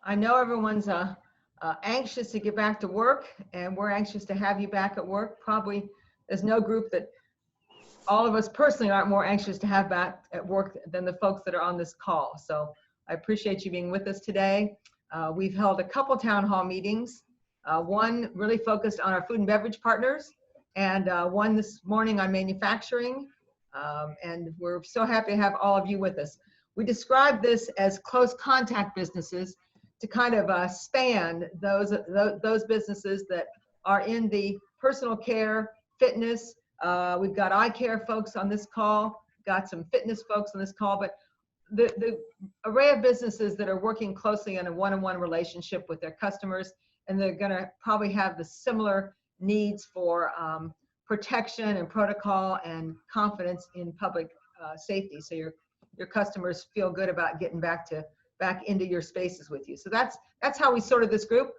I know everyone's anxious to get back to work, and we're anxious to have you back at work. Probably there's no group that all of us personally aren't more anxious to have back at work than the folks that are on this call. So I appreciate you being with us today. We've held a couple town hall meetings, one really focused on our food and beverage partners, and one this morning on manufacturing. And we're so happy to have all of you with us. We describe this as close contact businesses to kind of span those businesses that are in the personal care, fitness. We've got eye care folks on this call, got some fitness folks on this call, but the array of businesses that are working closely in a one-on-one relationship with their customers, and they're going to probably have the similar needs for protection and protocol and confidence in public safety. So your customers feel good about getting back into your spaces with you. So that's how we sorted this group.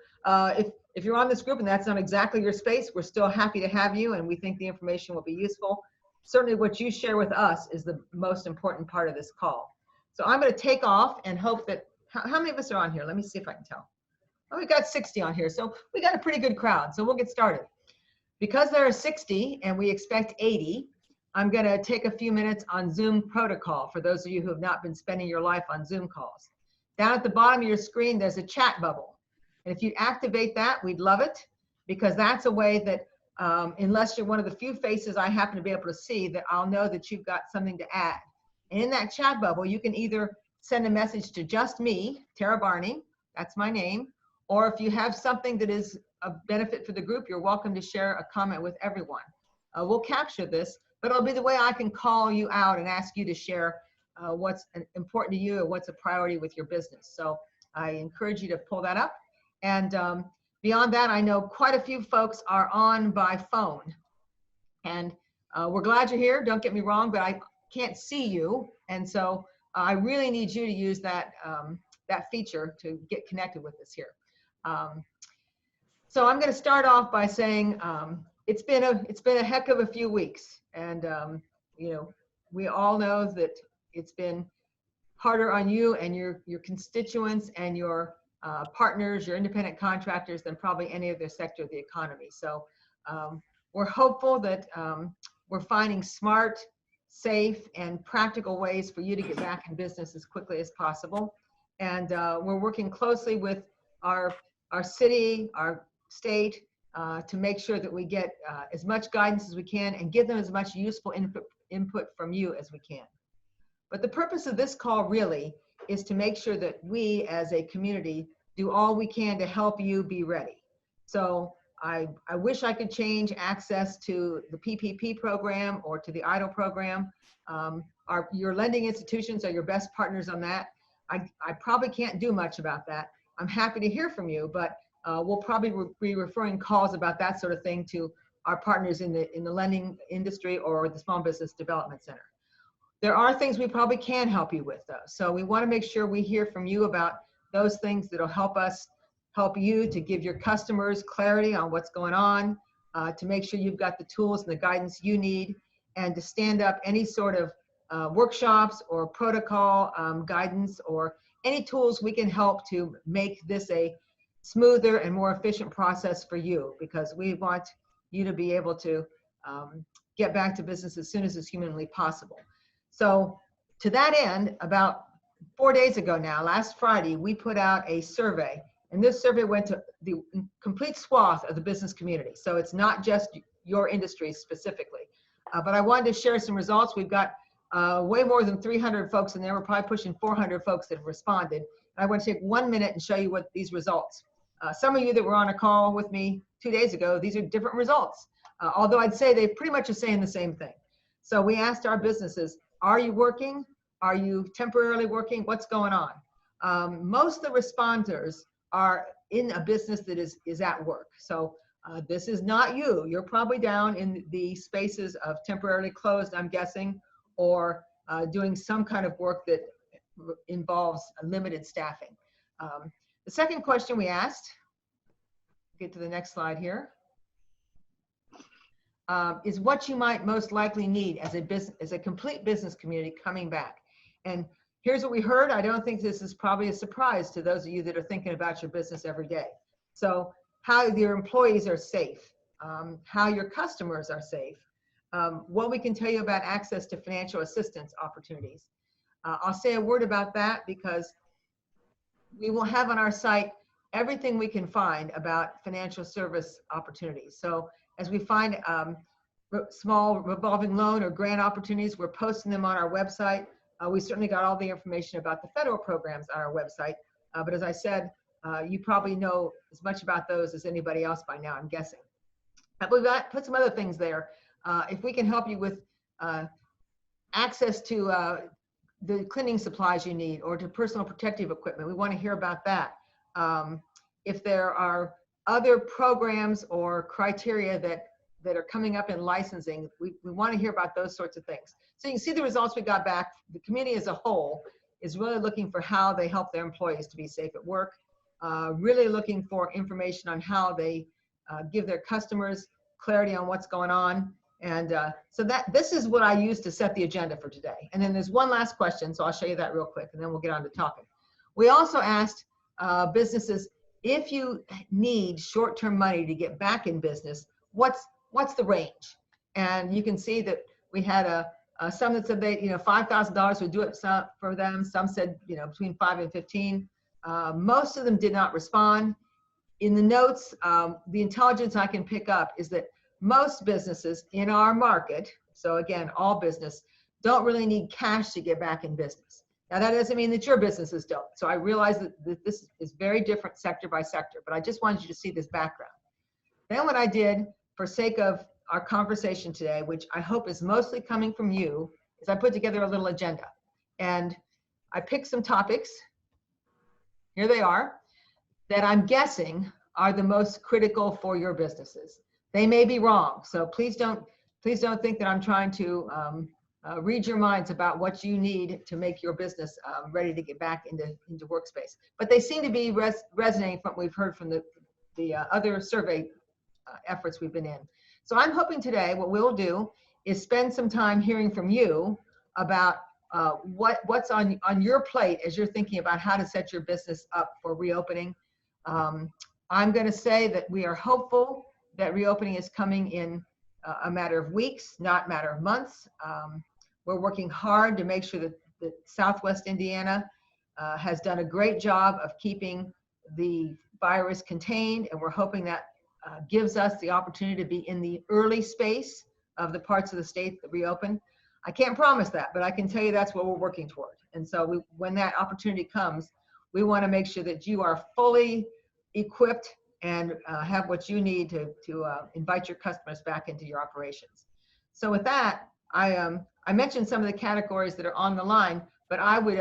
If you're on this group and that's not exactly your space, we're still happy to have you, and we think the information will be useful. Certainly what you share with us is the most important part of this call. So I'm going to take off and hope that, how many of us are on here? Let me see if I can tell. Oh, we got 60 on here, so we got a pretty good crowd. So we'll get started. Because there are 60 and we expect 80, I'm going to take a few minutes on Zoom protocol for those of you who have not been spending your life on Zoom calls. Down at the bottom of your screen, there's a chat bubble. And if you activate that, we'd love it, because that's a way that, unless you're one of the few faces I happen to be able to see, that I'll know that you've got something to add. And in that chat bubble, you can either send a message to just me, Tara Barney, that's my name, or if you have something that is a benefit for the group, you're welcome to share a comment with everyone. We'll capture this, but it'll be the way I can call you out and ask you to share what's important to you or what's a priority with your business. So I encourage you to pull that up. And beyond that, I know quite a few folks are on by phone. And we're glad you're here, don't get me wrong, but I can't see you. And so I really need you to use that, that feature to get connected with us here. So I'm going to start off by saying it's been a heck of a few weeks, and you know, we all know that it's been harder on you and your constituents and your partners, your independent contractors, than probably any other sector of the economy. So we're hopeful that we're finding smart, safe, and practical ways for you to get back in business as quickly as possible. And we're working closely with our city, our state, to make sure that we get as much guidance as we can and give them as much useful input from you as we can. But the purpose of this call really is to make sure that we as a community do all we can to help you be ready. So I wish I could change access to the PPP program or to the EIDL program. Your lending institutions are your best partners on that. I probably can't do much about that. I'm happy to hear from you, but we'll probably be referring calls about that sort of thing to our partners in the lending industry or the Small Business Development Center. There are things we probably can help you with, though. So we want to make sure we hear from you about those things that'll help you to give your customers clarity on what's going on, to make sure you've got the tools and the guidance you need, and to stand up any sort of workshops or protocol guidance or any tools we can help to make this a smoother and more efficient process for you, because we want you to be able to get back to business as soon as is humanly possible. So to that end, about 4 days ago now, last Friday, we put out a survey, and this survey went to the complete swath of the business community. So it's not just your industry specifically, but I wanted to share some results. We've got way more than 300 folks in there. We're probably pushing 400 folks that have responded. I want to take 1 minute and show you what these results. Some of you that were on a call with me 2 days ago, these are different results. Although I'd say they pretty much are saying the same thing. So we asked our businesses, are you working? Are you temporarily working? What's going on? Most of the responders are in a business that is at work. So this is not you. You're probably down in the spaces of temporarily closed, I'm guessing, or doing some kind of work that involves limited staffing. The second question we asked, get to the next slide here, is what you might most likely need as a complete business community coming back. And here's what we heard. I don't think this is probably a surprise to those of you that are thinking about your business every day. So how your employees are safe, how your customers are safe, what we can tell you about access to financial assistance opportunities. I'll say a word about that because we will have on our site everything we can find about financial service opportunities. So as we find small revolving loan or grant opportunities, we're posting them on our website. We certainly got all the information about the federal programs on our website. But as I said, you probably know as much about those as anybody else by now, I'm guessing. But we've put some other things there. If we can help you with access to the cleaning supplies you need or to personal protective equipment, we want to hear about that. If there are other programs or criteria that are coming up in licensing, we want to hear about those sorts of things. So you can see the results we got back. The community as a whole is really looking for how they help their employees to be safe at work, really looking for information on how they give their customers clarity on what's going on. And so this is what I use to set the agenda for today. And then there's one last question, so I'll show you that real quick, and then we'll get on to talking. We also asked businesses, if you need short-term money to get back in business, what's the range? And you can see that we had some that said they, $5,000 would do it for them. Some said, between 5 and 15. Most of them did not respond. In the notes, the intelligence I can pick up is that most businesses in our market, so again, all business, don't really need cash to get back in business. Now, that doesn't mean that your businesses don't. So I realize that this is very different sector by sector, but I just wanted you to see this background. Then what I did, for sake of our conversation today, which I hope is mostly coming from you, is I put together a little agenda. And I picked some topics, here they are, that I'm guessing are the most critical for your businesses. They may be wrong, so please don't think that I'm trying to read your minds about what you need to make your business ready to get back into workspace. But they seem to be resonating from what we've heard from the other survey efforts we've been in. So I'm hoping today what we'll do is spend some time hearing from you about what's on your plate as you're thinking about how to set your business up for reopening. I'm going to say that we are hopeful that reopening is coming in a matter of weeks, not a matter of months. We're working hard to make sure that Southwest Indiana has done a great job of keeping the virus contained, and we're hoping that gives us the opportunity to be in the early space of the parts of the state that reopen. I can't promise that, but I can tell you that's what we're working toward. And so when that opportunity comes, we want to make sure that you are fully equipped and have what you need to invite your customers back into your operations. So with that, I mentioned some of the categories that are on the line, but I would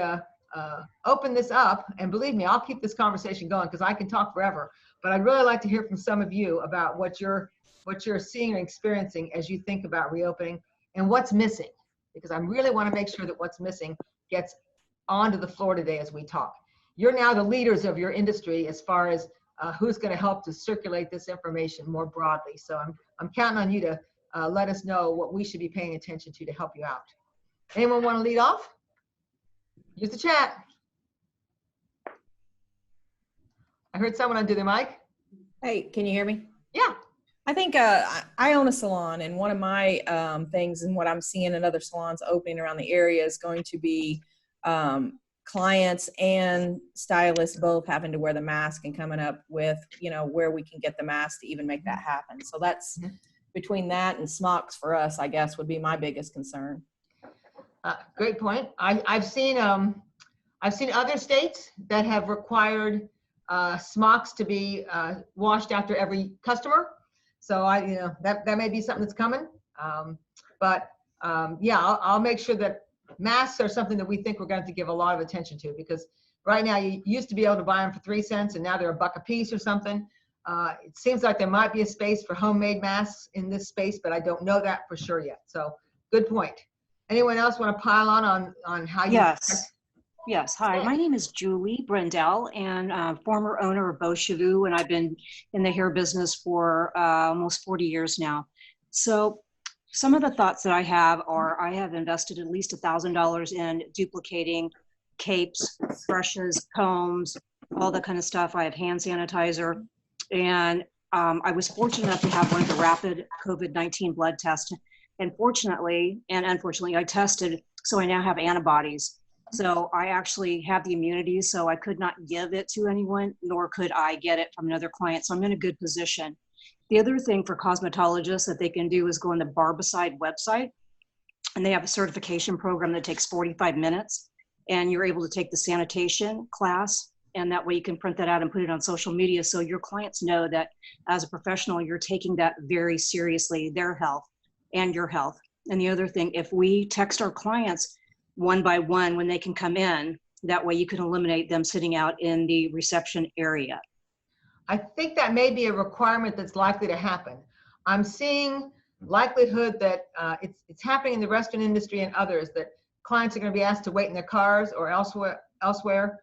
open this up, and believe me, I'll keep this conversation going because I can talk forever, but I'd really like to hear from some of you about what you're seeing and experiencing as you think about reopening and what's missing, because I really want to make sure that what's missing gets onto the floor today as we talk. You're now the leaders of your industry as far as who's going to help to circulate this information more broadly. So I'm counting on you to let us know what we should be paying attention to help you out. Anyone want to lead off? Use the chat. I heard someone undo their mic. Hey, can you hear me? Yeah. I think I own a salon, and one of my things and what I'm seeing in other salons opening around the area is going to be clients and stylists both having to wear the mask and coming up with, where we can get the mask to even make that happen. So that's between that and smocks for us, I guess, would be my biggest concern. Great point. I've seen other states that have required smocks to be washed after every customer. So that may be something that's coming. Yeah, I'll make sure that masks are something that we think we're going to give a lot of attention to, because right now you used to be able to buy them for 3 cents and now they're $1 a piece or something. It seems like there might be a space for homemade masks in this space, but I don't know that for sure yet. So good point. Anyone else want to pile on how you? Yes. Hi, my name is Julie Brendel, and former owner of Beau Cheveux, and I've been in the hair business for almost 40 years now. So some of the thoughts that I have are I have invested at least $1,000 in duplicating capes, brushes, combs, all that kind of stuff. I have hand sanitizer. And I was fortunate enough to have one of the rapid COVID-19 blood tests. And fortunately, and unfortunately, I tested, so I now have antibodies. So I actually have the immunity, so I could not give it to anyone, nor could I get it from another client. So I'm in a good position. The other thing for cosmetologists that they can do is go on the Barbicide website, and they have a certification program that takes 45 minutes, and you're able to take the sanitation class, and that way you can print that out and put it on social media so your clients know that as a professional, you're taking that very seriously, their health and your health. And the other thing, if we text our clients one by one when they can come in, that way you can eliminate them sitting out in the reception area. I think that may be a requirement that's likely to happen. I'm seeing likelihood that it's happening in the restaurant industry and others, that clients are going to be asked to wait in their cars or elsewhere.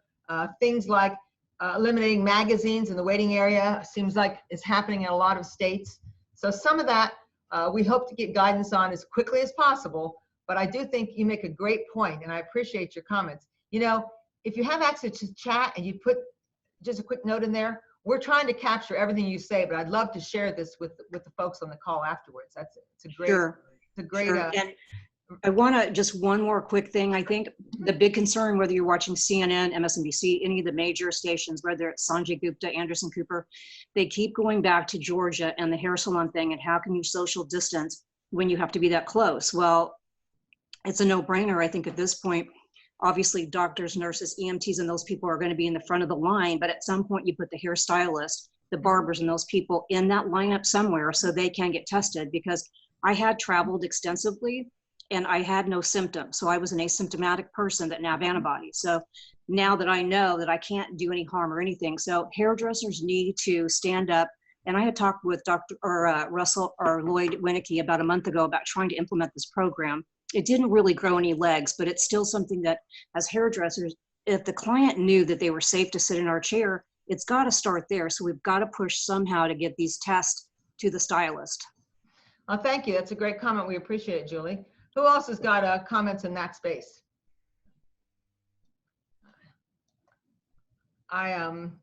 Things like eliminating magazines in the waiting area seems like it's happening in a lot of states. So some of that we hope to get guidance on as quickly as possible. But I do think you make a great point, and I appreciate your comments. You know, if you have access to chat and you put just a quick note in there, we're trying to capture everything you say, but I'd love to share this with the folks on the call afterwards. It's a great, Sure. it's a great. Sure. And I want to just one more quick thing. I think the big concern, whether you're watching CNN, MSNBC, any of the major stations, whether it's Sanjay Gupta, Anderson Cooper, they keep going back to Georgia and the hair salon thing and how can you social distance when you have to be that close? Well, it's a no-brainer, I think, at this point. Obviously, doctors, nurses, EMTs, and those people are going to be in the front of the line, but at some point you put the hairstylist, the barbers, and those people in that lineup somewhere so they can get tested, because I had traveled extensively and I had no symptoms. So I was an asymptomatic person that now have antibodies. So now that I know that I can't do any harm or anything, so hairdressers need to stand up. And I had talked with Russell or Lloyd Winnicky about a month ago about trying to implement this program. It didn't really grow any legs, but it's still something that as hairdressers, if the client knew that they were safe to sit in our chair, it's got to start there. So we've got to push somehow to get these tests to the stylist. Well, thank you. That's a great comment. We appreciate it, Julie. Who else has got comments in that space? I'm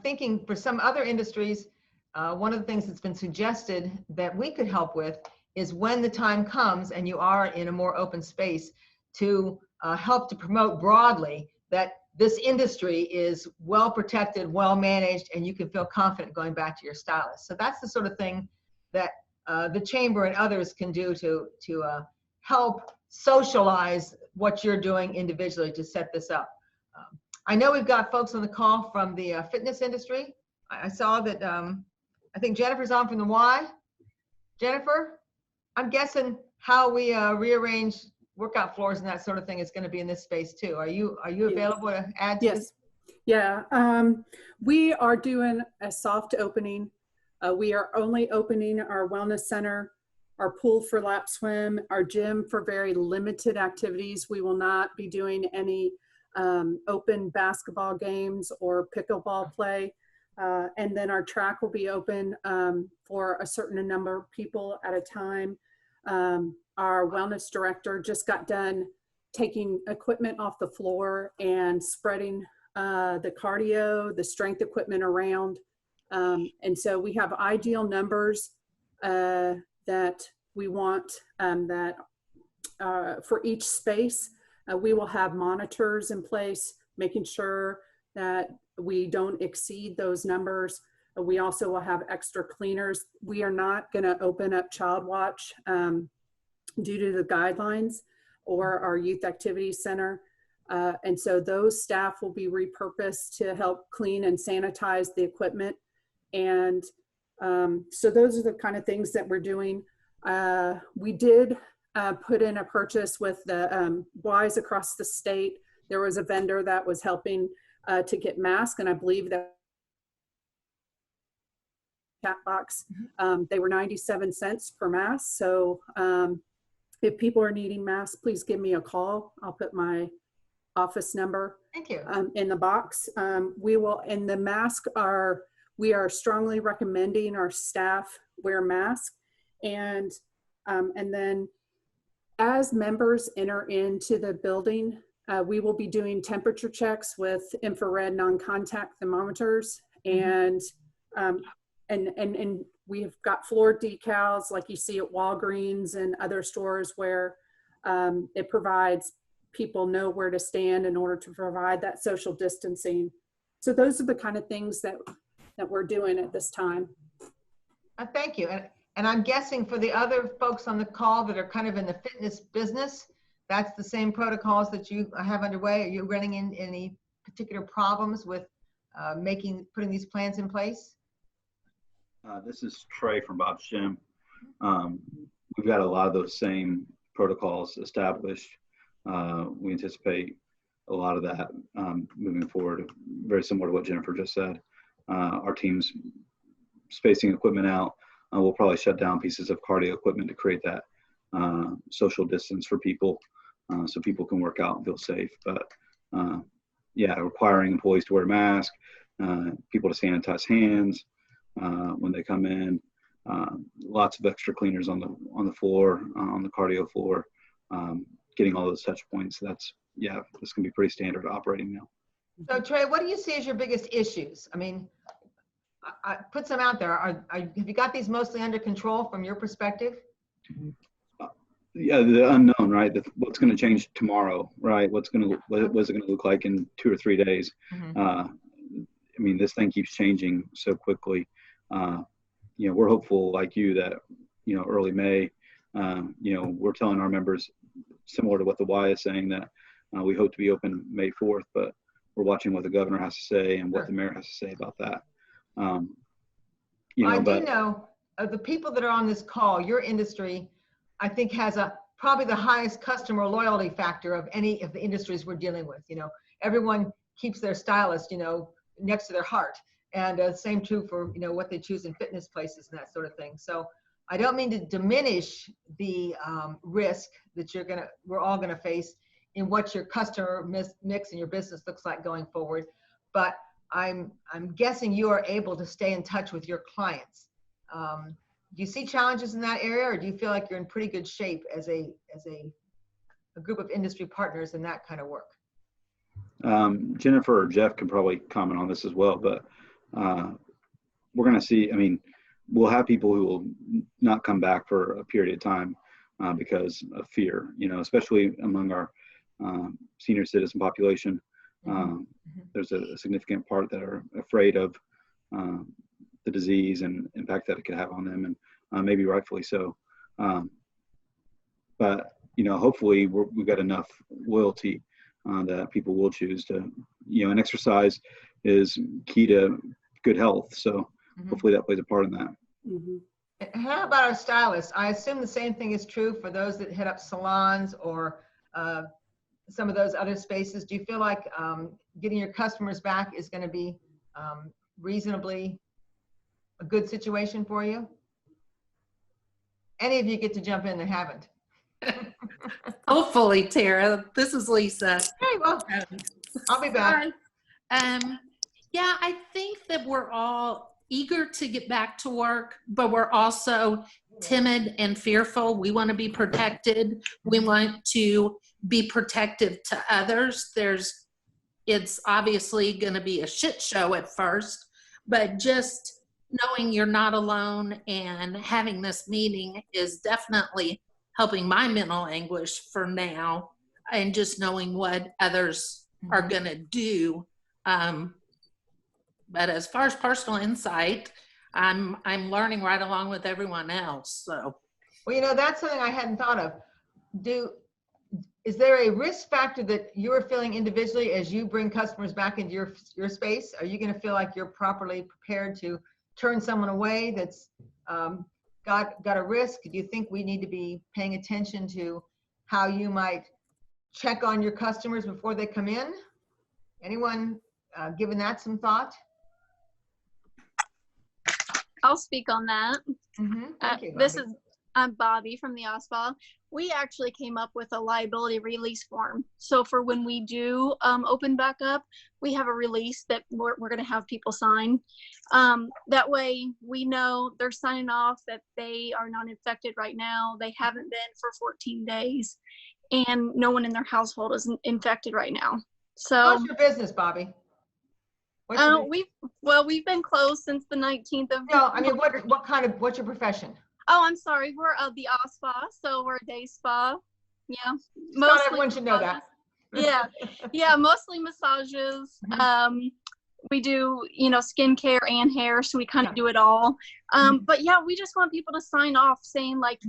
thinking for some other industries, one of the things that's been suggested that we could help with is when the time comes and you are in a more open space to help to promote broadly that this industry is well protected, well managed, and you can feel confident going back to your stylist. So that's the sort of thing that the chamber and others can do to help socialize what you're doing individually to set this up. I know we've got folks on the call from the fitness industry. I saw that I think Jennifer's on from the Y. Jennifer, I'm guessing how we rearrange workout floors and that sort of thing is going to be in this space too. Are you available to add to this? Yeah, we are doing a soft opening. We are only opening our wellness center, our pool for lap swim, our gym for very limited activities. We will not be doing any open basketball games or pickleball play. And then our track will be open for a certain number of people at a time. Our wellness director just got done taking equipment off the floor and spreading the cardio, the strength equipment around. And so we have ideal numbers that we want for each space. We will have monitors in place, making sure that we don't exceed those numbers. We also will have extra cleaners. We are not going to open up Child Watch due to the guidelines or our youth activity center. And so those staff will be repurposed to help clean and sanitize the equipment. And so those are the kind of things that we're doing. We did put in a purchase with the Wise across the state. There was a vendor that was helping to get masks, and I believe that chat box, they were 97 cents per mask. So if people are needing masks, please give me a call. I'll put my office number Thank you. in the box. We will, and the masks are, we are strongly recommending our staff wear masks. And then as members enter into the building, We will be doing temperature checks with infrared non-contact thermometers, and we've got floor decals like you see at Walgreens and other stores where it provides people know where to stand in order to provide that social distancing. So those are the kind of things that we're doing at this time. Thank you. And I'm guessing for the other folks on the call that are kind of in the fitness business, that's the same protocols that you have underway. Are you running into any particular problems with putting these plans in place? This is Trey from Bob's Gym. We've got a lot of those same protocols established. We anticipate a lot of that moving forward, very similar to what Jennifer just said. Our team's spacing equipment out. We'll probably shut down pieces of cardio equipment to create that social distance for people, so people can work out and feel safe. But yeah, requiring employees to wear a mask, people to sanitize hands when they come in, lots of extra cleaners on the floor, on the cardio floor, getting all those touch points. This can be pretty standard operating now. So Trey, what do you see as your biggest issues? I mean, I put some out there. Have you got these mostly under control from your perspective? Yeah, the unknown, right? What's going to change tomorrow, right? What's it going to look like in 2 or 3 days? I mean, this thing keeps changing so quickly. We're hopeful, like you, that early May. We're telling our members, similar to what the Y is saying, that we hope to be open May 4th, but we're watching what the governor has to say and what the mayor has to say about that. I do know of the people that are on this call, your industry, I think, has probably the highest customer loyalty factor of any of the industries we're dealing with. Everyone keeps their stylist, next to their heart, and same true for what they choose in fitness places and that sort of thing. So I don't mean to diminish the risk that we're all gonna face in what your customer mix and your business looks like going forward, but I'm guessing you are able to stay in touch with your clients. Do you see challenges in that area, or do you feel like you're in pretty good shape as a group of industry partners in that kind of work? Jennifer or Jeff can probably comment on this as well, but we're going to see, we'll have people who will not come back for a period of time because of fear, especially among our senior citizen population. There's a significant part that are afraid of the disease and impact that it could have on them, and maybe rightfully so. But hopefully we've got enough loyalty that people will choose to, and exercise is key to good health. So hopefully that plays a part in that. How about our stylists? I assume the same thing is true for those that hit up salons or some of those other spaces. Do you feel like getting your customers back is going to be reasonably a good situation for you? Any of you get to jump in that haven't? Hopefully, Tara. This is Lisa. Hey, well, I'll be back. Yeah, I think that we're all eager to get back to work, but we're also timid and fearful. We want to be protected. We want to be protective to others. It's obviously going to be a shit show at first, but just knowing you're not alone and having this meeting is definitely helping my mental anguish for now, and just knowing what others are going to do. But as far as personal insight, I'm learning right along with everyone else. So, well, that's something I hadn't thought of. Is there a risk factor that you're feeling individually as you bring customers back into your space? Are you going to feel like you're properly prepared to turn someone away that's got a risk? Do you think we need to be paying attention to how you might check on your customers before they come in? Anyone given that some thought? I'll speak on that. Thank you, I'm Bobby from the OSPA. We actually came up with a liability release form. So for when we do open back up, we have a release that we're going to have people sign. That way we know they're signing off that they are not infected right now. They haven't been for 14 days. and no one in their household is infected right now. So How's your business, Bobby? What's your, we've been closed since the 19th of. no, I mean, what's your profession? Oh, I'm sorry. We're the spa, so we're a day spa. Yeah, Not everyone should know that. Yeah, mostly massages. We do, skincare and hair, so we kind of do it all. But yeah, we just want people to sign off saying like,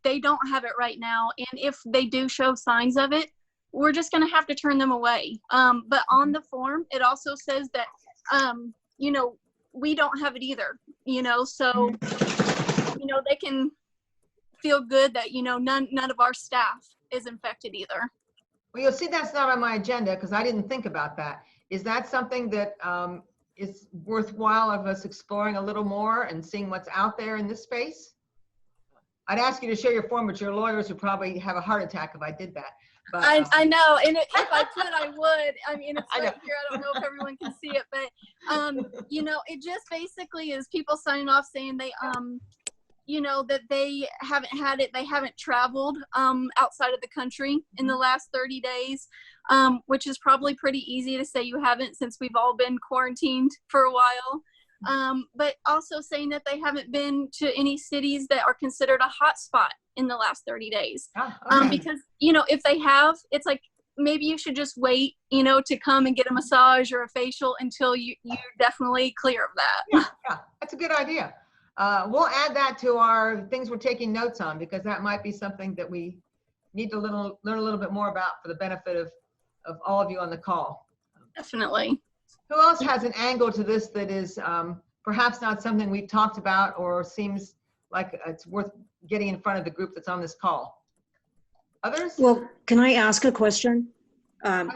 they don't have it right now, and if they do show signs of it, we're just going to have to turn them away. But on the form, it also says that, we don't have it either. So they can feel good that none of our staff is infected either. Well, you'll see that's not on my agenda because I didn't think about that. Is that something that is worthwhile of us exploring a little more and seeing what's out there in this space? I'd ask you to share your form, but your lawyers would probably have a heart attack if I did that. But, I know, and if I could, I would. I mean, it's right here. I don't know if everyone can see it, but it just basically is people signing off saying they that they haven't had it, they haven't traveled outside of the country in the last 30 days, which is probably pretty easy to say you haven't since we've all been quarantined for a while. But also saying that they haven't been to any cities that are considered a hot spot in the last 30 days. Because, if they have, it's like, maybe you should just wait, to come and get a massage or a facial until you're definitely clear of that. Yeah, that's a good idea. We'll add that to our things we're taking notes on, because that might be something that we need to learn a little bit more about for the benefit of all of you on the call. Definitely. Who else has an angle to this that is perhaps not something we've talked about or seems like it's worth getting in front of the group that's on this call? Others? Well, can I ask a question?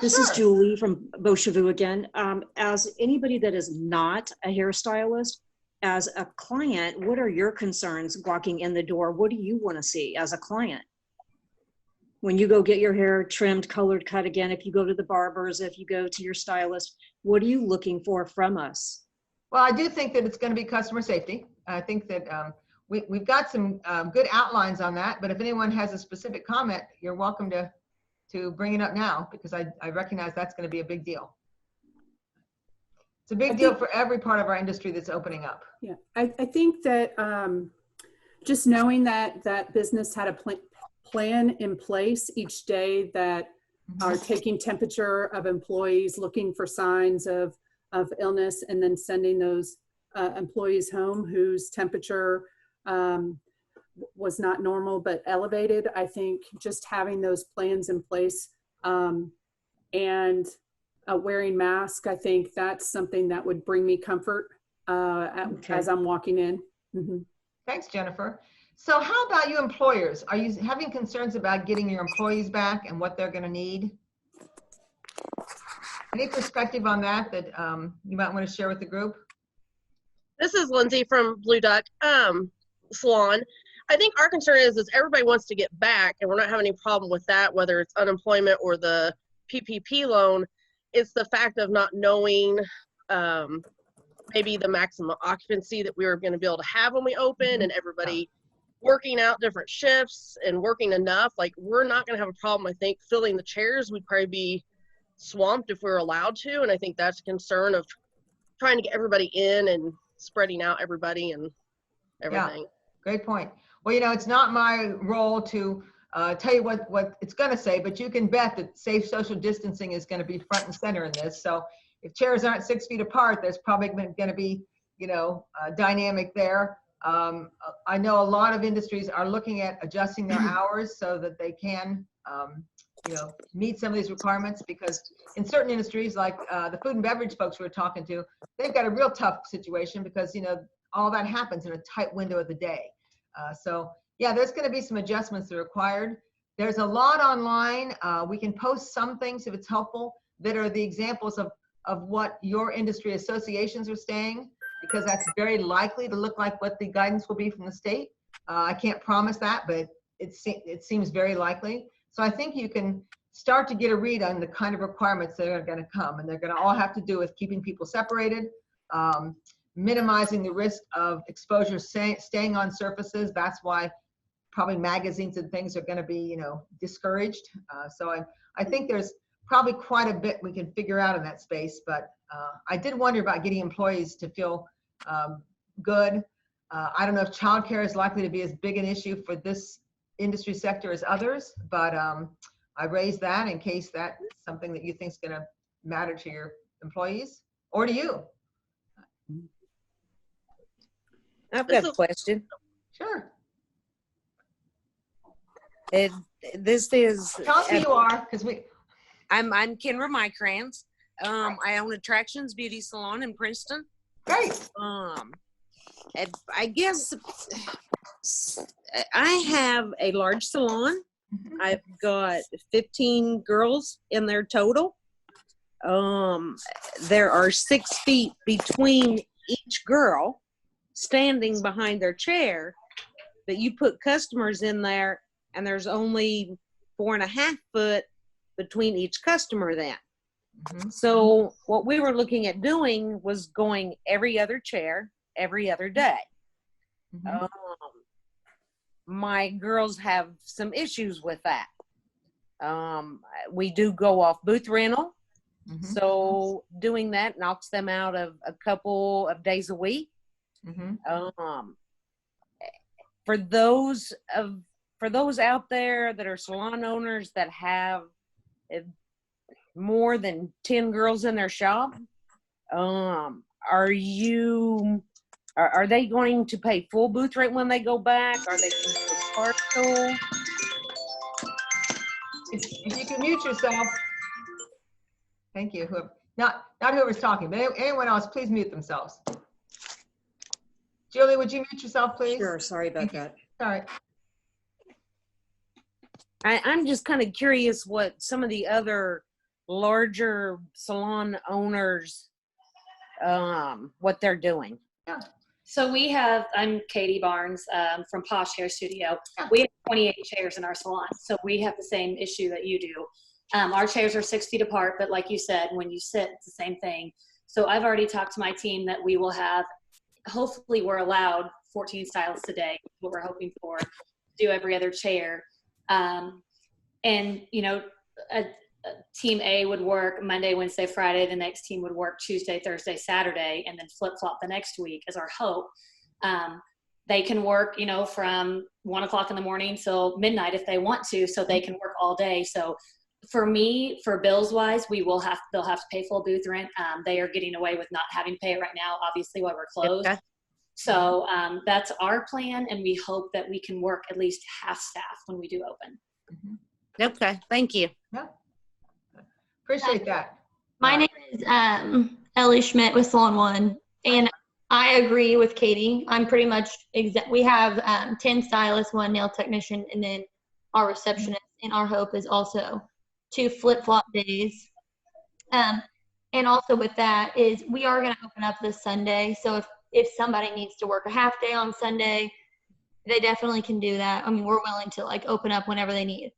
This is Sure. Julie from Beaucheveux again. As anybody that is not a hairstylist, as a client, what are your concerns walking in the door? What do you want to see as a client? When you go get your hair trimmed, colored, cut again, if you go to the barbers, if you go to your stylist, what are you looking for from us? Well, I do think that it's going to be customer safety. I think that we've got some good outlines on that, but if anyone has a specific comment, you're welcome to bring it up now, because I recognize that's going to be a big deal. It's a big deal for every part of our industry that's opening up. Yeah, I think that just knowing that business had a plan in place each day, that are taking temperature of employees, looking for signs of illness, and then sending those employees home whose temperature was not normal but elevated. I think just having those plans in place and wearing masks, I think that's something that would bring me comfort as I'm walking in. Mm-hmm. Thanks, Jennifer. So how about you employers? Are you having concerns about getting your employees back and what they're going to need? Any perspective on that you might want to share with the group? This is Lindsay from Blue Duck Salon. I think our concern is everybody wants to get back, and we're not having any problem with that, whether it's unemployment or the PPP loan. It's the fact of not knowing maybe the maximum occupancy that we were going to be able to have when we open, and everybody working out different shifts and working enough. Like, we're not going to have a problem, I think, filling the chairs. We'd probably be swamped if we were allowed to, and I think that's a concern of trying to get everybody in and spreading out everybody and everything. Yeah, great point. Well, it's not my role to tell you what it's going to say, but you can bet that safe social distancing is going to be front and center in this. So if chairs aren't 6 feet apart, there's probably going to be, a dynamic there. I know a lot of industries are looking at adjusting their hours so that they can, meet some of these requirements, because in certain industries, like the food and beverage folks we were talking to, they've got a real tough situation because, all that happens in a tight window of the day. So yeah, there's going to be some adjustments that are required. There's a lot online. We can post some things if it's helpful that are the examples of what your industry associations are saying, because that's very likely to look like what the guidance will be from the state. I can't promise that, but it seems very likely. So I think you can start to get a read on the kind of requirements that are going to come, and they're going to all have to do with keeping people separated, minimizing the risk of exposure staying on surfaces. That's why probably magazines and things are going to be, discouraged. So I think there's probably quite a bit we can figure out in that space, but I did wonder about getting employees to feel good. I don't know if childcare is likely to be as big an issue for this industry sector as others, but I raised that in case that's something that you think is going to matter to your employees or to you. I've got a question. Sure. This is. Tell us who you are, because I'm Kendra Mykrans. I own Attractions Beauty Salon in Princeton. Great. I guess I have a large salon. Mhm. I've got 15 girls in there total. There are 6 feet between each girl standing behind their chair, but you put customers in there and there's only 4.5 foot between each customer then. Mhm. So what we were looking at doing was going every other chair, every other day. Mhm. My girls have some issues with that. We do go off booth rental. Mhm. So doing that knocks them out of a couple of days a week. Mhm. For those out there that are salon owners that have more than 10 girls in their shop, are they going to pay full booth rate when they go back? Are they going to pay partial? If you can mute yourself. Thank you. Not whoever's talking, but anyone else, please mute themselves. Julie, would you mute yourself, please? Sure, sorry about that. Sorry. I'm just kind of curious what some of the other larger salon owners, what they're doing. So I'm Katie Barnes from Posh Hair Studio. We have 28 chairs in our salon, so we have the same issue that you do. Our chairs are 6 feet apart, but like you said, when you sit, it's the same thing. So I've already talked to my team that we will have, hopefully we're allowed 14 stylists a day, what we're hoping for, do every other chair. Team A would work Monday, Wednesday, Friday. The next team would work Tuesday, Thursday, Saturday, and then flip-flop the next week is our hope. They can work, from 1 o'clock in the morning till midnight if they want to, so they can work all day. So for me, for bills wise, they'll have to pay full booth rent. They are getting away with not having to pay it right now, obviously, while we're closed. Okay. So that's our plan, and we hope that we can work at least half staff when we do open. Okay, thank you. Yeah. Appreciate that. My name is Ellie Schmidt with Salon One, and I agree with Katie. I'm pretty much we have 10 stylists, 1 nail technician, and then our receptionist. And our hope is also 2 flip-flop days. And also with that is we are going to open up this Sunday. So if somebody needs to work a half day on Sunday, they definitely can do that. I mean, we're willing to open up whenever they need.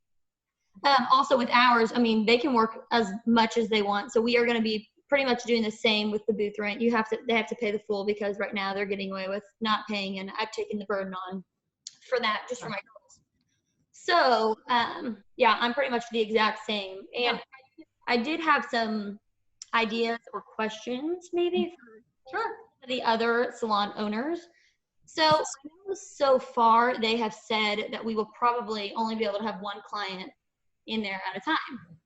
Also with hours, I mean, they can work as much as they want. So we are going to be pretty much doing the same with the booth rent. They have to pay the full because right now they're getting away with not paying, and I've taken the burden on for that just for my girls. So yeah, I'm pretty much the exact same. And I did have some ideas or questions maybe for the other salon owners. So far they have said that we will probably only be able to have 1 client in there at a time.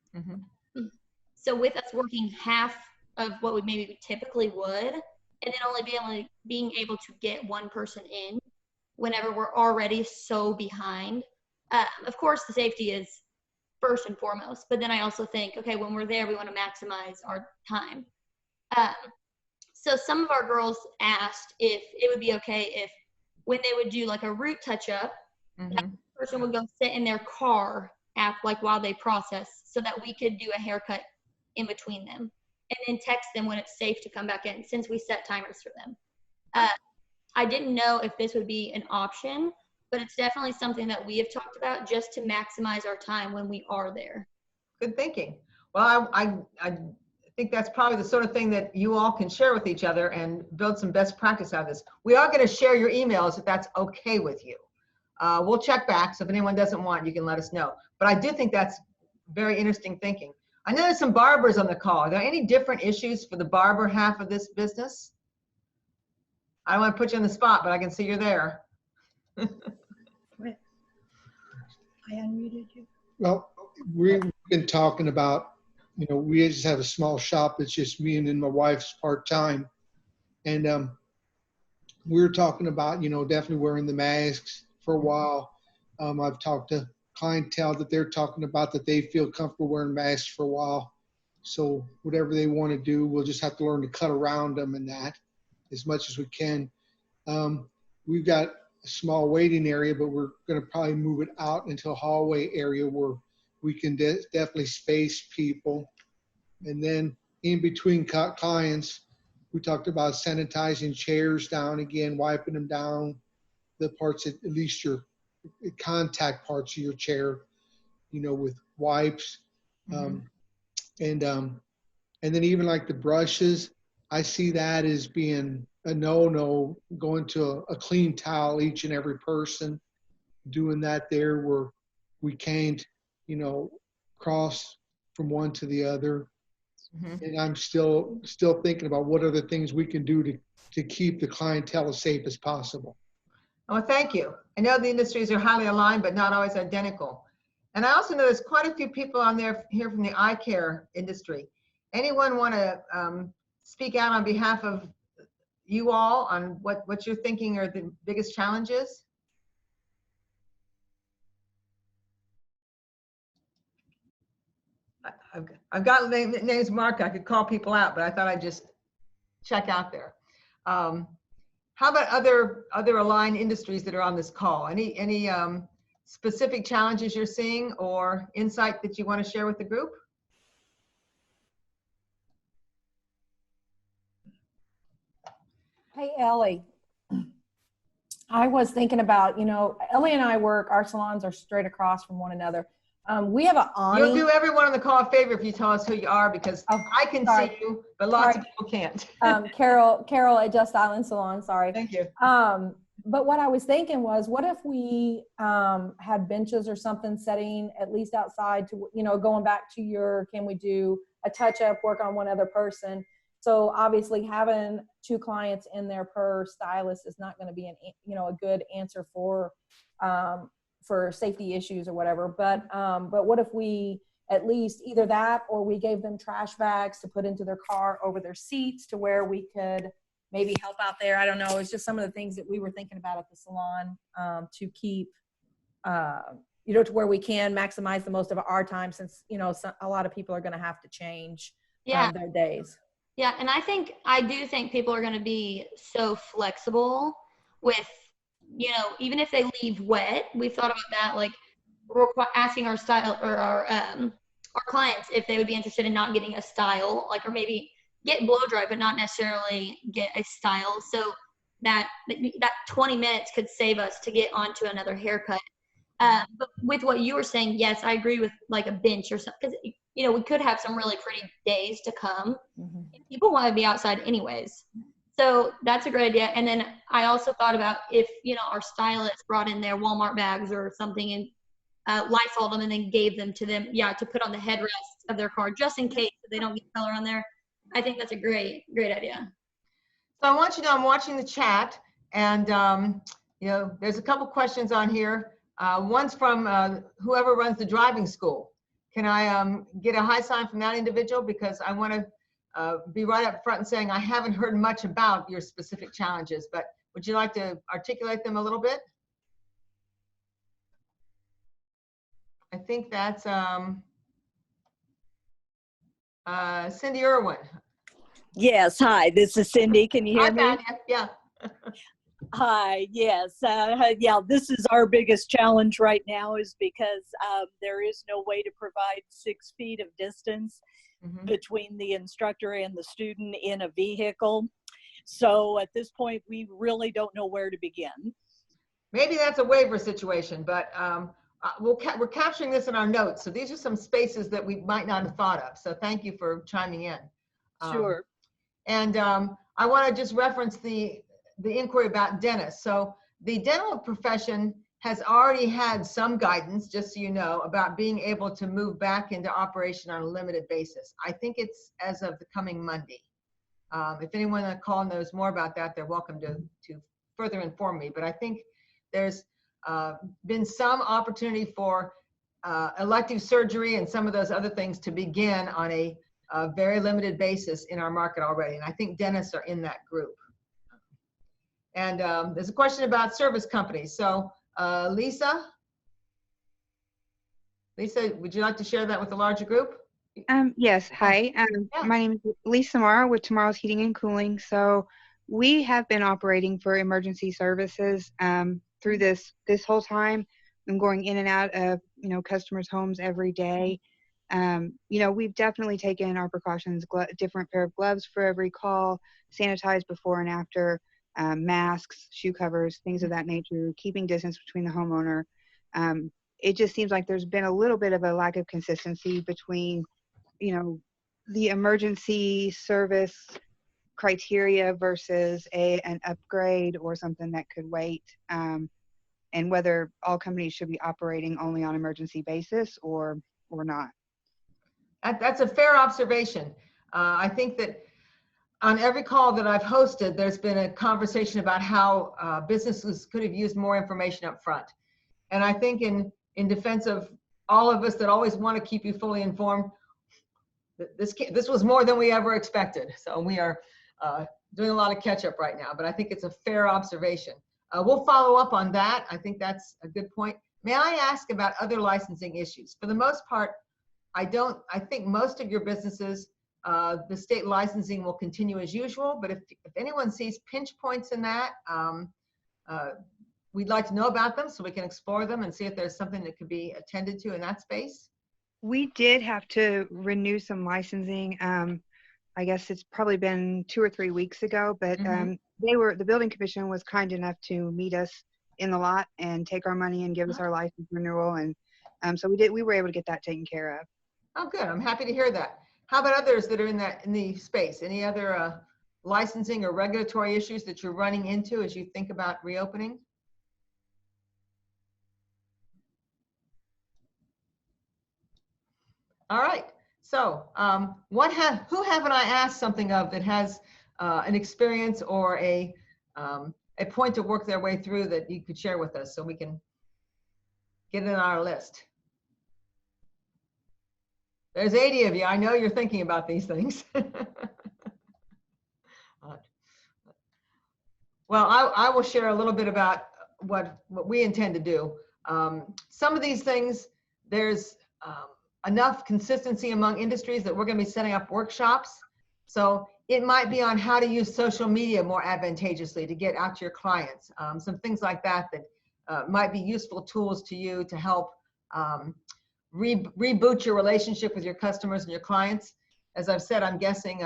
Mhm. So with us working half of what we maybe typically would, and then only being able to get 1 person in whenever we're already so behind. Of course, the safety is first and foremost, but then I also think, okay, when we're there, we want to maximize our time. So some of our girls asked if it would be okay if when they would do a root touch-up, that person would go sit in their car while they process, so that we could do a haircut in between them and then text them when it's safe to come back in, since we set timers for them. I didn't know if this would be an option, but it's definitely something that we have talked about just to maximize our time when we are there. Good thinking. Well, I think that's probably the sort of thing that you all can share with each other and build some best practice out of this. We are going to share your emails if that's okay with you. We'll check back. So if anyone doesn't want, you can let us know. But I do think that's very interesting thinking. I know there's some barbers on the call. Are there any different issues for the barber half of this business? I don't want to put you on the spot, but I can see you're there. I unmuted you. Well, we've been talking about, you know, we just have a small shop. It's just me and then my wife's part-time. And we were talking about, you know, definitely wearing the masks for a while. I've talked to clientele that they're talking about that they feel comfortable wearing masks for a while. So whatever they want to do, we'll just have to learn to cut around them and that as much as we can. We've got a small waiting area, but we're going to probably move it out into a hallway area where we can definitely space people. And then in between clients, we talked about sanitizing chairs down again, wiping them down, the parts that, at least your contact parts of your chair, you know, with wipes. And then even like the brushes, I see that as being a no-no, going to a clean towel each and every person, doing that there where we can't, you know, cross from one to the other. And I'm still thinking about what other things we can do to keep the clientele as safe as possible. Oh, thank you. I know the industries are highly aligned, but not always identical. And I also know there's quite a few people on there here from the eye care industry. Anyone want to speak out on behalf of you all on what you're thinking are the biggest challenges? I've got names marked. I could call people out, but I thought I'd just check out there. How about other aligned industries that are on this call? Any specific challenges you're seeing or insight that you want to share with the group? Hey, Ellie. I was thinking about, you know, Ellie and I work, our salons are straight across from one another. We have an awning. You'll do everyone on the call a favor if you tell us who you are, because I can see you, but lots of people can't. Carol at Just Island Salon, sorry. Thank you. But what I was thinking was, what if we had benches or something setting at least outside to, you know, going back to your, can we do a touch-up, work on one other person? So obviously having 2 clients in there per stylist is not going to be a good answer for safety issues or whatever. But what if we at least either that, or we gave them trash bags to put into their car over their seats to where we could maybe help out there. I don't know. It's just some of the things that we were thinking about at the salon to keep, to where we can maximize the most of our time, since, you know, a lot of people are going to have to change their days. Yeah, and I do think people are going to be so flexible with, you know, even if they leave wet. We've thought about that, like we're asking our style or our clients if they would be interested in not getting a style, like, or maybe get blow dry, but not necessarily get a style. So that 20 minutes could save us to get onto another haircut. But with what you were saying, yes, I agree with like a bench or something, because, you know, we could have some really pretty days to come. People want to be outside anyways. So that's a great idea. And then I also thought about if, you know, our stylists brought in their Walmart bags or something and Lysol them and then gave them to them, to put on the headrest of their car, just in case they don't get color on there. I think that's a great idea. So I want you to know I'm watching the chat, and you know, there's a couple questions on here. One's from whoever runs the driving school. Can I get a high sign from that individual? Because I want to be right up front and saying I haven't heard much about your specific challenges, but would you like to articulate them a little bit? I think that's Cindy Irwin. Yes, hi, this is Cindy. Can you hear me? Hi, yeah. Hi, yes. Yeah, this is our biggest challenge right now, is because there is no way to provide 6 feet of distance between the instructor and the student in a vehicle. So at this point, we really don't know where to begin. Maybe that's a waiver situation, but we're capturing this in our notes. So these are some spaces that we might not have thought of. So thank you for chiming in. Sure. And I want to just reference the inquiry about dentists. So the dental profession has already had some guidance, just so you know, about being able to move back into operation on a limited basis. I think it's as of the coming Monday. If anyone on the call knows more about that, they're welcome to further inform me. But I think there's been some opportunity for elective surgery and some of those other things to begin on a very limited basis in our market already. And I think dentists are in that group. And there's a question about service companies. So Lisa, would you like to share that with the larger group? Yes, hi. Yeah. My name is Lisa Mara with Tomorrow's Heating and Cooling. So we have been operating for emergency services through this whole time. I'm going in and out of, customers' homes every day. We've definitely taken our precautions, different pair of gloves for every call, sanitized before and after, masks, shoe covers, things of that nature, keeping distance between the homeowner. It just seems like there's been a little bit of a lack of consistency between, the emergency service criteria versus an upgrade or something that could wait, and whether all companies should be operating only on emergency basis or not. That's a fair observation. I think that on every call that I've hosted, there's been a conversation about how businesses could have used more information up front. And I think in defense of all of us that always want to keep you fully informed, this was more than we ever expected. So we are doing a lot of catch up right now, but I think it's a fair observation. We'll follow up on that. I think that's a good point. May I ask about other licensing issues? For the most part, I think most of your businesses, the state licensing will continue as usual, but if anyone sees pinch points in that, we'd like to know about them so we can explore them and see if there's something that could be attended to in that space. We did have to renew some licensing. I guess it's probably been 2 or 3 weeks ago, but the building commission was kind enough to meet us in the lot and take our money and give us our license renewal. And so we were able to get that taken care of. Oh, good. I'm happy to hear that. How about others that are in the space? Any other licensing or regulatory issues that you're running into as you think about reopening? All right. So who haven't I asked something of that has an experience or a point to work their way through that you could share with us so we can get it on our list? There's 80 of you. I know you're thinking about these things. Well, I will share a little bit about what we intend to do. Some of these things, there's enough consistency among industries that we're going to be setting up workshops. So it might be on how to use social media more advantageously to get out to your clients. Some things like that might be useful tools to you to help reboot your relationship with your customers and your clients. As I've said, I'm guessing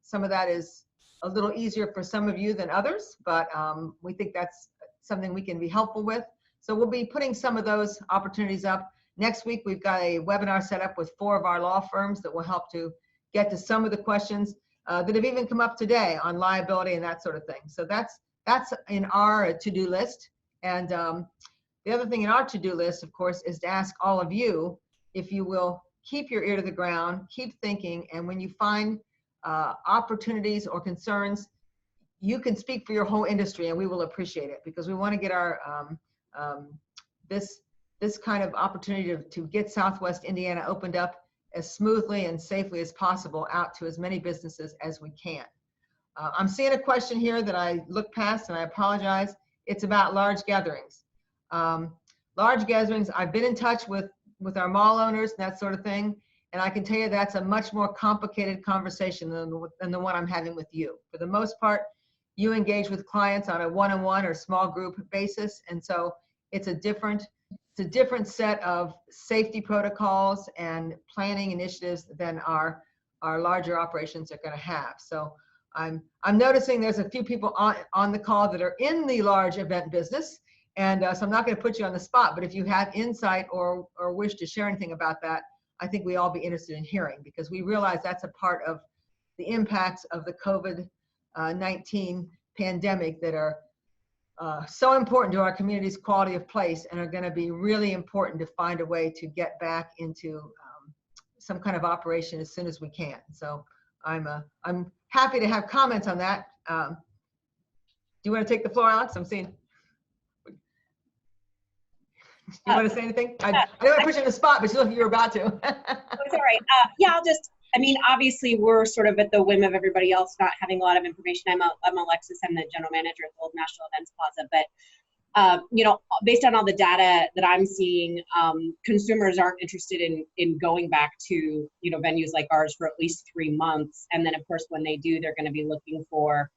some of that is a little easier for some of you than others, but we think that's something we can be helpful with. So we'll be putting some of those opportunities up. Next week, we've got a webinar set up with 4 of our law firms that will help to get to some of the questions that have even come up today on liability and that sort of thing. So that's in our to-do list. And the other thing in our to-do list, of course, is to ask all of you if you will keep your ear to the ground, keep thinking, and when you find opportunities or concerns, you can speak for your whole industry and we will appreciate it, because we want to get our this kind of opportunity to get Southwest Indiana opened up as smoothly and safely as possible out to as many businesses as we can. I'm seeing a question here that I looked past and I apologize. It's about large gatherings. Large gatherings, I've been in touch with our mall owners and that sort of thing, and I can tell you that's a much more complicated conversation than the one I'm having with you. For the most part, you engage with clients on a one-on-one or small group basis, and so it's a different set of safety protocols and planning initiatives than our larger operations are going to have. So I'm noticing there's a few people on the call that are in the large event business, and so I'm not going to put you on the spot, but if you have insight or wish to share anything about that, I think we all be interested in hearing, because we realize that's a part of the impacts of the COVID-19 pandemic that are so important to our community's quality of place and are going to be really important to find a way to get back into some kind of operation as soon as we can. So I'm happy to have comments on that. Do you want to take the floor, Alex? I'm seeing. Do you want to say anything? I don't want to put you on the spot, but you look like you're about to. It's all right. Yeah, I mean, obviously we're sort of at the whim of everybody else not having a lot of information. I'm Alexis, I'm the general manager at the Old National Events Plaza, but you know, based on all the data that I'm seeing, consumers aren't interested in going back to, you know, venues like ours for at least 3 months. And then of course, when they do, they're going to be looking for,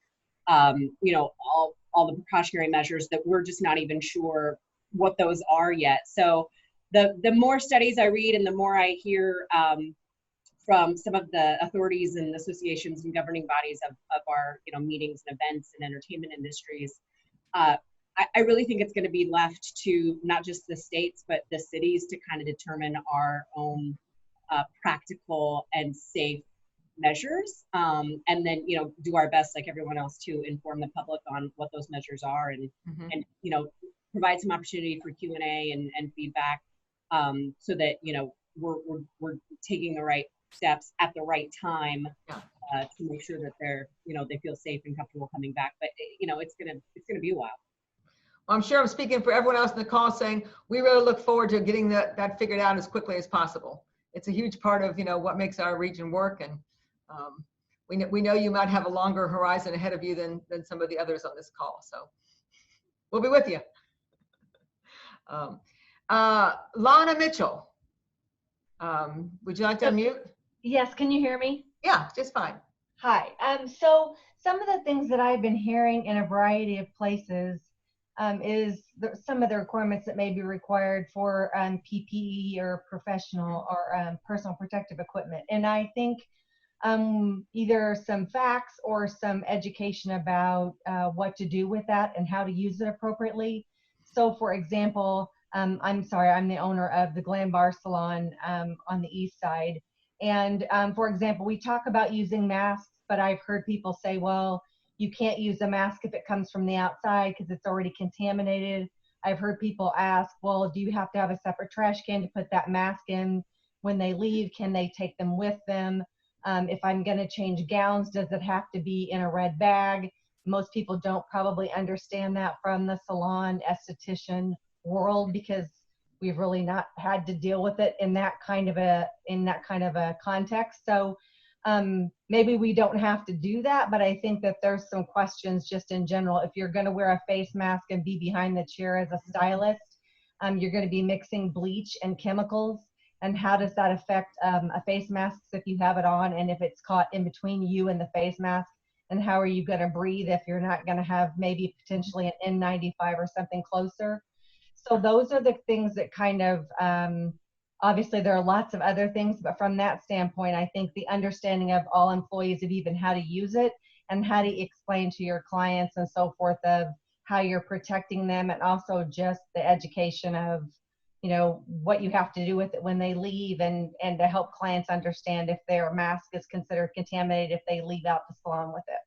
you know, all the precautionary measures that we're just not even sure what those are yet. So the more studies I read and the more I hear from some of the authorities and associations and governing bodies of our, you know, meetings and events and entertainment industries, I really think it's going to be left to not just the states, but the cities to kind of determine our own practical and safe measures. And then, you know, do our best, like everyone else, to inform the public on what those measures are and, and you know, provide some opportunity for Q&A and feedback so that, you know, we're taking the right steps at the right time to make sure that they're, you know, they feel safe and comfortable coming back. But, you know, it's gonna be a while. Well, I'm sure I'm speaking for everyone else in the call saying we really look forward to getting that figured out as quickly as possible. It's a huge part of, you know, what makes our region work. And we know you might have a longer horizon ahead of you than some of the others on this call. So we'll be with you. Lana Mitchell, would you like to unmute? Yes, can you hear me? Yeah, just fine. Hi. So some of the things that I've been hearing in a variety of places is some of the requirements that may be required for PPE or professional or personal protective equipment. And I think either some facts or some education about what to do with that and how to use it appropriately. So for example, I'm sorry, I'm the owner of the Glam Bar Salon on the east side. And for example, we talk about using masks, but I've heard people say, well, you can't use a mask if it comes from the outside because it's already contaminated. I've heard people ask, well, do you have to have a separate trash can to put that mask in when they leave? Can they take them with them? If I'm going to change gowns, does it have to be in a red bag? Most people don't probably understand that from the salon esthetician world because we've really not had to deal with it in that kind of a context. So maybe we don't have to do that, but I think that there's some questions just in general. If you're going to wear a face mask and be behind the chair as a stylist, you're going to be mixing bleach and chemicals. And how does that affect a face mask if you have it on and if it's caught in between you and the face mask? And how are you going to breathe if you're not going to have maybe potentially an N95 or something closer? So those are the things that kind of, obviously there are lots of other things, but from that standpoint, I think the understanding of all employees of even how to use it and how to explain to your clients and so forth of how you're protecting them, and also just the education of, you know, what you have to do with it when they leave, and to help clients understand if their mask is considered contaminated if they leave out the salon with it.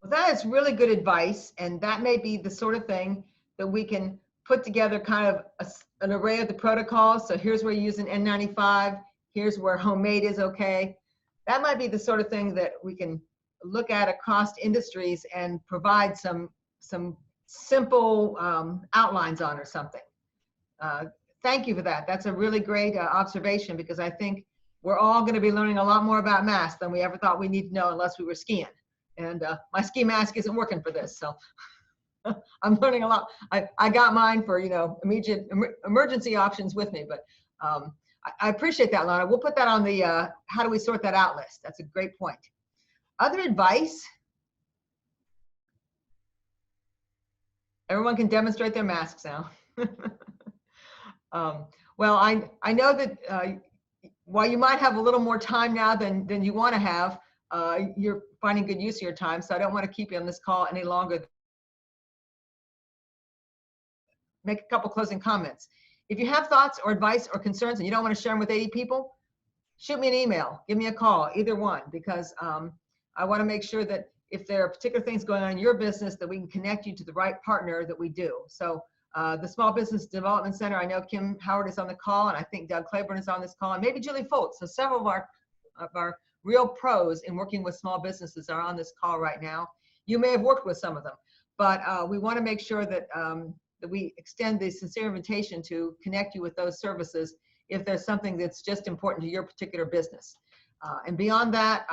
Well, that is really good advice, and that may be the sort of thing that we can put together kind of an array of the protocols. So here's where you use an N95, here's where homemade is okay. That might be the sort of thing that we can look at across industries and provide some simple outlines on or something. Thank you for that. That's a really great observation, because I think we're all going to be learning a lot more about masks than we ever thought we need to know unless we were skiing. And my ski mask isn't working for this, so I'm learning a lot. I got mine for, you know, immediate emergency options with me, but I appreciate that, Lana. We'll put that on the how do we sort that out list. That's a great point. Other advice? Everyone can demonstrate their masks now. Well, I know that while you might have a little more time now than you want to have, you're finding good use of your time, so I don't want to keep you on this call any longer. Make a couple closing comments. If you have thoughts or advice or concerns and you don't want to share them with 80 people, shoot me an email, give me a call, either one, because I want to make sure that if there are particular things going on in your business, that we can connect you to the right partner that we do. So the Small Business Development Center, I know Kim Howard is on the call, and I think Doug Claiborne is on this call, and maybe Julie Foltz. So several of our real pros in working with small businesses are on this call right now. You may have worked with some of them, but we want to make sure that, that we extend the sincere invitation to connect you with those services if there's something that's just important to your particular business. And beyond that,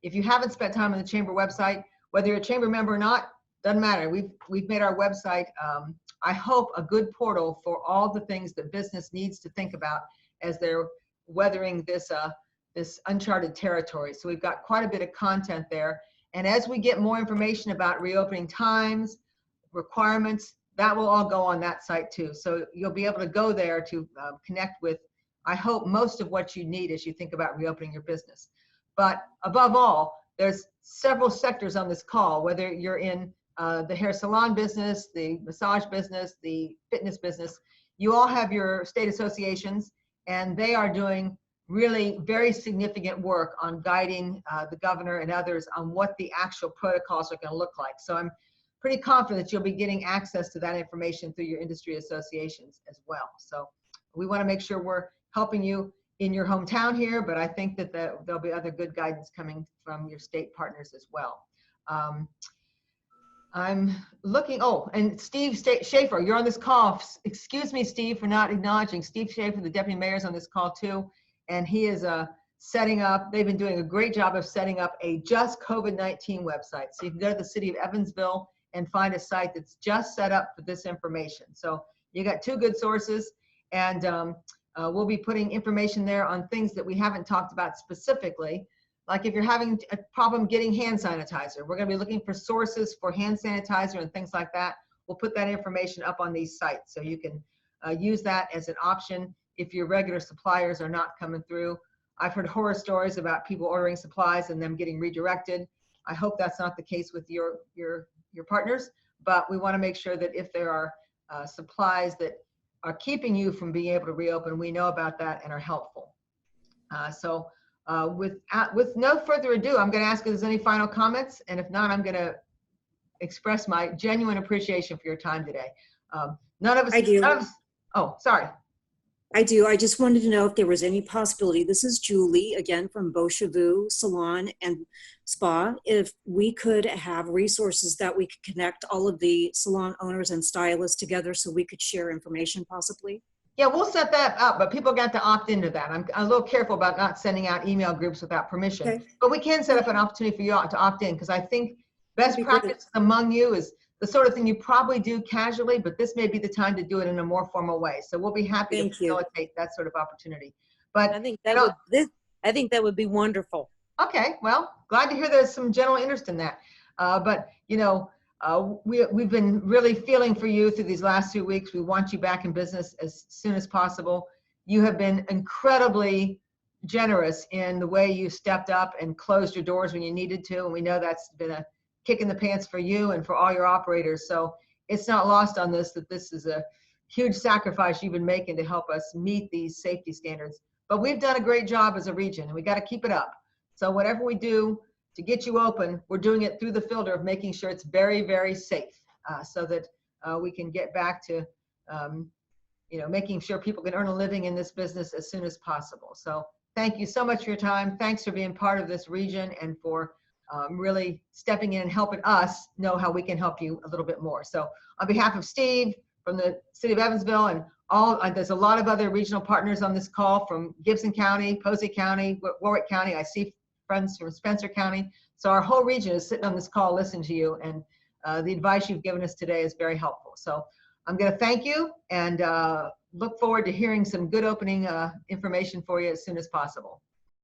if you haven't spent time on the Chamber website, whether you're a Chamber member or not, doesn't matter. We've made our website, I hope, a good portal for all the things that business needs to think about as they're weathering this this uncharted territory. So we've got quite a bit of content there. And as we get more information about reopening times, requirements, that will all go on that site too. So you'll be able to go there to connect with, I hope, most of what you need as you think about reopening your business. But above all, there's several sectors on this call, whether you're in the hair salon business, the massage business, the fitness business, you all have your state associations, and they are doing really very significant work on guiding the governor and others on what the actual protocols are going to look like. So I'm pretty confident that you'll be getting access to that information through your industry associations as well. So we want to make sure we're helping you in your hometown here, but I think that there'll be other good guidance coming from your state partners as well. I'm looking, oh, and Steve Schaefer, you're on this call. Excuse me, Steve, for not acknowledging. Steve Schaefer, the deputy mayor, is on this call too. And he is setting up, they've been doing a great job of setting up a Just COVID-19 website. So you can go to the city of Evansville and find a site that's just set up for this information. So you got two good sources, and we'll be putting information there on things that we haven't talked about specifically. Like if you're having a problem getting hand sanitizer, we're gonna be looking for sources for hand sanitizer and things like that. We'll put that information up on these sites so you can use that as an option if your regular suppliers are not coming through. I've heard horror stories about people ordering supplies and them getting redirected. I hope that's not the case with your partners, but we want to make sure that if there are supplies that are keeping you from being able to reopen, we know about that and are helpful. With no further ado, I'm going to ask if there's any final comments, and if not, I'm going to express my genuine appreciation for your time today. None of us. I do. Oh, sorry. I do. I just wanted to know if there was any possibility. This is Julie again from Beau Cheveux Salon and Spa. If we could have resources that we could connect all of the salon owners and stylists together so we could share information possibly. Yeah, we'll set that up, but people got to opt into that. I'm a little careful about not sending out email groups without permission, okay. But we can set up an opportunity for you to opt in, because I think best practice among you is the sort of thing you probably do casually, but this may be the time to do it in a more formal way. So we'll be happy to facilitate that sort of opportunity. But I think that would be wonderful. Okay, well, glad to hear there's some general interest in that. But you know, we've been really feeling for you through these last few weeks. We want you back in business as soon as possible. You have been incredibly generous in the way you stepped up and closed your doors when you needed to, and we know that's been a kick in the pants for you and for all your operators. So it's not lost on this that this is a huge sacrifice you've been making to help us meet these safety standards. But we've done a great job as a region, and we got to keep it up. So whatever we do to get you open, we're doing it through the filter of making sure it's very, very safe, so that we can get back to you know, making sure people can earn a living in this business as soon as possible. So thank you so much for your time. Thanks for being part of this region and for really stepping in and helping us know how we can help you a little bit more. So on behalf of Steve from the city of Evansville and all, there's a lot of other regional partners on this call from Gibson County, Posey County, Warwick County. I see friends from Spencer County. So our whole region is sitting on this call listening to you, and the advice you've given us today is very helpful. So I'm going to thank you and look forward to hearing some good opening information for you as soon as possible.